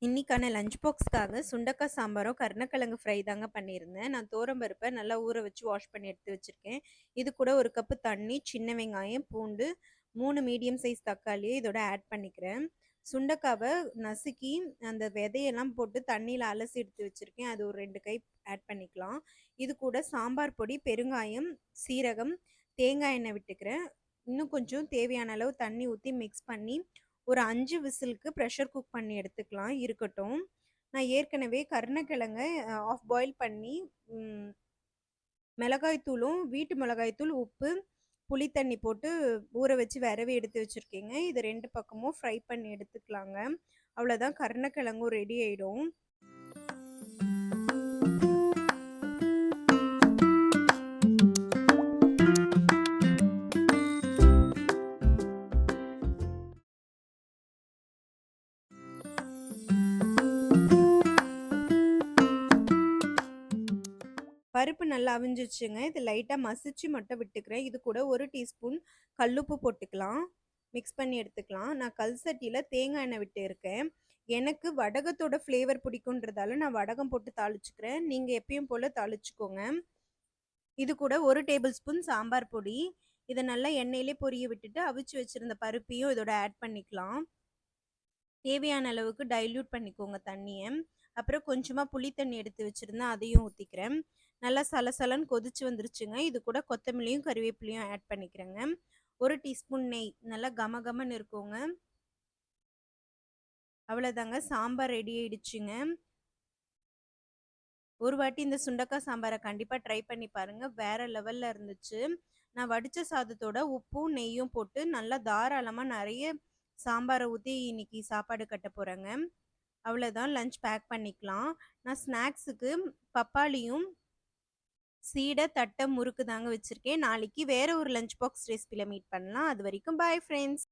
இன்னைக்கான லஞ்ச் பாக்ஸ்க்காக சுண்டக்காய் சாம்பாரும், கருணக்கிழங்கு ஃப்ரை தாங்க பண்ணியிருந்தேன். நான் துவரம்பருப்ப நல்லா ஊற வச்சு வாஷ் பண்ணி எடுத்து வச்சிருக்கேன். இது கூட 1 கப்பு தண்ணி, சின்ன வெங்காயம், பூண்டு, 3 மீடியம் சைஸ் தக்காளிய இதோட ஆட் பண்ணிக்கிறேன். சுண்டக்காவ நசுக்கி அந்த விதையெல்லாம் போட்டு தண்ணீல அலசி எடுத்து வச்சிருக்கேன். அது ஒரு 2 கை ஆட் பண்ணிக்கலாம். இது கூட சாம்பார் பொடி, பெருங்காயம், சீரகம், தேங்காய் எண்ணெய் விட்டுக்கிறேன். இன்னும் கொஞ்சம் தேவையான அளவு தண்ணி ஊத்தி மிக்ஸ் பண்ணி ஒரு 5 விசிலுக்கு ப்ரெஷர் குக் பண்ணி எடுத்துக்கலாம். இருக்கட்டும். நான் ஏற்கனவே கருணக்கிழங்க ஆஃப் பாயில் பண்ணி ம் மிளகாய் தூளும், வீட்டு மிளகாய் தூள், உப்பு, புளி தண்ணி போட்டு ஊற வச்சு வெரவி எடுத்து வச்சிருக்கேங்க. இது 2 பக்கமும் ஃப்ரை பண்ணி எடுத்துக்கலாங்க. அவ்வளோதான், கருணக்கிழங்கும் ரெடி ஆயிடும். பருப்பு நல்லா அவிஞ்சிருச்சுங்க. இது லைட்டா மசிச்சு மட்டும் விட்டுக்கிறேன். இது கூட 1 டீஸ்பூன் கல்லுப்பு போட்டுக்கலாம். மிக்ஸ் பண்ணி எடுத்துக்கலாம். நான் கல் சட்டியில தேங்காய் எண்ணெய் விட்டு இருக்கேன். எனக்கு வடகத்தோட ஃப்ளேவர் பிடிக்குன்றதால நான் வடகம் போட்டு தாளிச்சுக்கிறேன். நீங்க எப்பயும் போல தாளிச்சுக்கோங்க. இது கூட 1 டேபிள் ஸ்பூன் சாம்பார் பொடி. இத நல்லா எண்ணெயிலே பொரிய விட்டுட்டு அவிச்சு வச்சிருந்த பருப்பையும் இதோட ஆட் பண்ணிக்கலாம். தேவையான அளவுக்கு டைல்யூட் பண்ணிக்கோங்க தண்ணிய. அப்புறம் கொஞ்சமா புளி தண்ணி எடுத்து வச்சிருந்தேன், அதையும் ஊத்திக்கிறேன். நல்லா சலசலன்னு கொதிச்சு வந்துருச்சுங்க. இது கூட கொத்தமல்லியும், கறிவேப்பிலையும் ஆட் பண்ணிக்கிறேங்க. 1 டீஸ்பூன் நெய். நல்லா கமகமன்னு இருக்குங்க. அவ்வளோதாங்க, சாம்பார் ரெடி ஆயிடுச்சுங்க. ஒரு வாட்டி இந்த சுண்டக்காய் சாம்பார கண்டிப்பா ட்ரை பண்ணி பாருங்க. வேற லெவல்ல இருந்துச்சு. நான் வடிச்ச சாதத்தோட உப்பும், நெய்யும் போட்டு நல்லா தாராளமா நெறைய சாம்பார ஊத்தி இன்னைக்கு சாப்பாடு கட்ட போறேங்க. அவ்வளோதான், லஞ்ச் பேக் பண்ணிக்கலாம். நான் ஸ்நாக்ஸுக்கு பப்பாளியும், சீடை, தட்டை, முறுக்கு தாங்க வச்சிருக்கேன். நாளைக்கு வேற ஒரு லஞ்ச் பாக்ஸ் ரெசிபில மீட் பண்ணலாம். அது வரைக்கும் பாய் ஃப்ரெண்ட்ஸ்.